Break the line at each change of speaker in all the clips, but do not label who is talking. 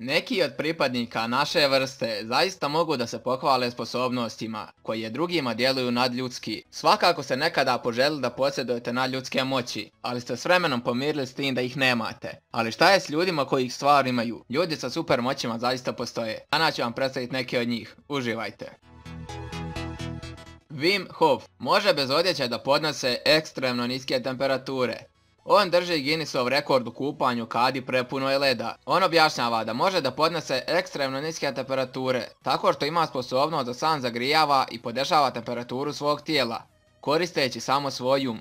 Neki od pripadnika naše vrste zaista mogu da se pohvale sposobnostima, koje drugima djeluju nadljudski. Svakako ste nekada poželjeli da posjedujete nadljudske moći, ali ste s vremenom pomirili s tim da ih nemate. Ali šta je s ljudima koji ih stvarno imaju? Ljudi sa super moćima zaista postoje. Danas ću vam predstaviti neke od njih. Uživajte! Wim Hof može bez odjeće da podnose ekstremno niske temperature. On drži Guinnessov rekord u kupanju kadi prepunoj leda. On objašnjava da može da podnese ekstremno niske temperature tako što ima sposobnost da sam zagrijava i podešava temperaturu svog tijela, koristeći samo svoj um.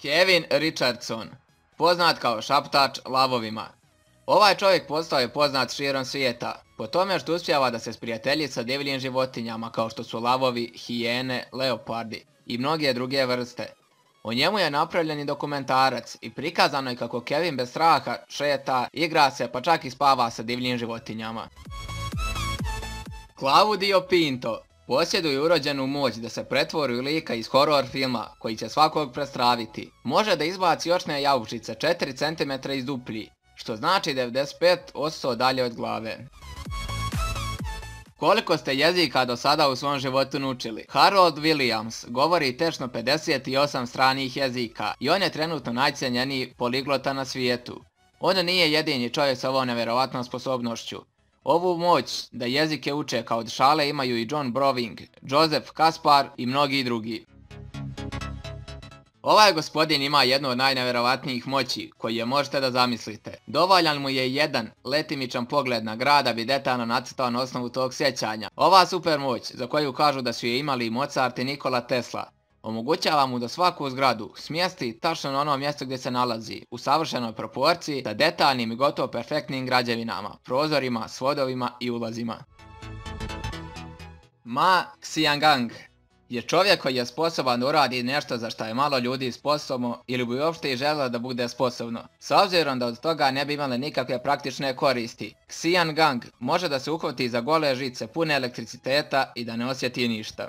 Kevin Richardson, poznat kao šaptač lavovima. Ovaj čovjek postao je poznat širom svijeta po tome što uspijeva da se sprijatelji sa divljim životinjama kao što su lavovi, hijene, leopardi i mnoge druge vrste. O njemu je napravljen i dokumentarac i prikazano je kako Kevin bez straha šeta, igra se pa čak i spava sa divljim životinjama. Claudio Pinto posjeduje urođenu moć da se pretvori u lika iz horor filma koji će svakog prestraviti. Može da izbaci očne jabučice 4 cm iz duplji, što znači 95% dalje od glave. Koliko ste jezika do sada u svom životu naučili? Harold Williams govori tečno 58 stranih jezika i on je trenutno najcijenjeniji poliglota na svijetu. On nije jedini čovjek sa ovom nevjerovatnom sposobnošću. Ovu moć da jezike uče kao od šale imaju i John Browning, Joseph Caspar i mnogi drugi. Ovaj gospodin ima jednu od najnevjerovatnijih moći koju je možete da zamislite. Dovoljan mu je jedan letimičan pogled na grad da bi detaljno nacrtao na osnovu tog sjećanja. Ova super moć, za koju kažu da su je imali i Mozart i Nikola Tesla, omogućava mu da svaku zgradu smjesti tačno na ono mjesto gdje se nalazi, u savršenoj proporciji, sa detaljnim i gotovo perfektnim građevinama, prozorima, svodovima i ulazima. Ma Xianggang je čovjek koji je sposoban da uradi nešto za što je malo ljudi sposobno ili bi uopšte i želelo da bude sposobno, s obzirom da od toga ne bi imali nikakve praktične koristi. Xianggang može da se uhvati za gole žice pune elektriciteta i da ne osjeti ništa.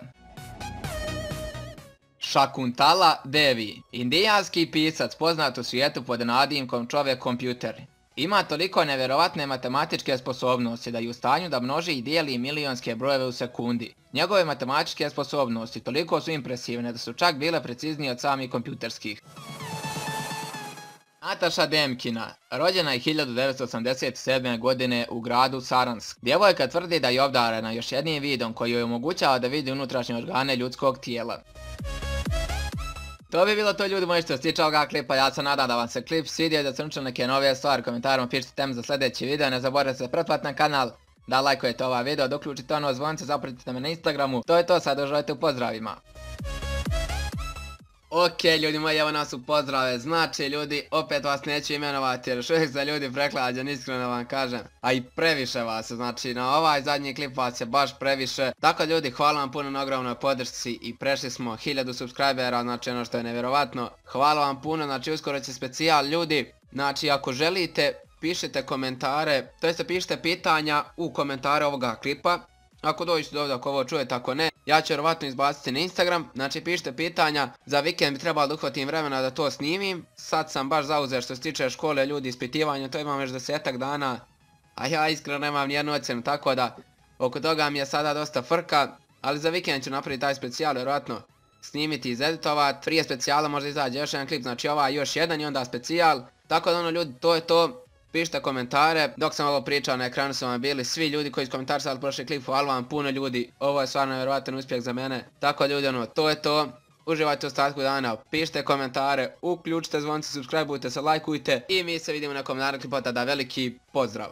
Shakuntala Devi, indijanski pisac poznat u svijetu pod nadimkom čovjek kompjuter. Ima toliko nevjerovatne matematičke sposobnosti da je u stanju da množi i dijeli milionske brojeve u sekundi. Njegove matematičke sposobnosti toliko su impresivne da su čak bile preciznije od samih kompjuterskih. Nataša Demkina, rođena je 1987. godine u gradu Saransk. Djevojka tvrdi da je obdarena još jednim vidom koji joj omogućava da vidi unutrašnje organe ljudskog tijela. To bi bilo to, ljudi moji, što se tiče ovoga klipa. Ja se nadam da vam se klip svidio i da ste naučili neke nove stvari. Komentarima pišite temu za sljedeći video. Ne zaboravite se pretplatiti na kanal, da lajkujete ovaj video, da uključite ono zvonce, zapratite me na Instagramu. To je to, sad uživajte u pozdravima. Ok, ljudi moji, evo nas u pozdrave. Znači, ljudi, opet vas neću imenovati jer još uvijek za ljudi preklađen, iskreno vam kažem. A i previše vas, znači na ovaj zadnji klip vas je baš previše. Tako, ljudi, hvala vam puno na ogromnoj podršci i prešli smo 1000 subscribera, znači ono što je nevjerovatno. Hvala vam puno, znači uskoro će specijal, ljudi. Znači, ako želite, pišite komentare, to jest pišite pitanja u komentare ovoga klipa. Ako dođete do ovdje, ako ovo čujete, ako ne, ja ću vjerovatno izbaciti na Instagram. Znači, pišite pitanja, za vikend bi trebalo da uhvatim vremena da to snimim. Sad sam baš zauzet što se tiče škole, ljudi, ispitivanja, to imam već 10-ak dana. A ja iskreno nemam nijednu ocjenu, tako da oko toga mi je sada dosta frka. Ali za vikend ću napraviti taj specijal, vjerovatno snimiti i izeditovati. Prije specijala možda izađe još jedan klip, znači ovaj još jedan i onda specijal. Tako da ono, ljudi, to je to. Pišite komentare, dok sam ovo pričao na ekranu su vam bili svi ljudi koji su komentarisali prošli klip, hvala vam puno, ljudi, ovo je stvarno vjerovatan uspjeh za mene. Tako, ljudi, ono, to je to, uživajte u ostatku dana, pišite komentare, uključite zvonce, subscribeujte se, lajkujte i mi se vidimo na nekom narednom klipu, tada veliki pozdrav!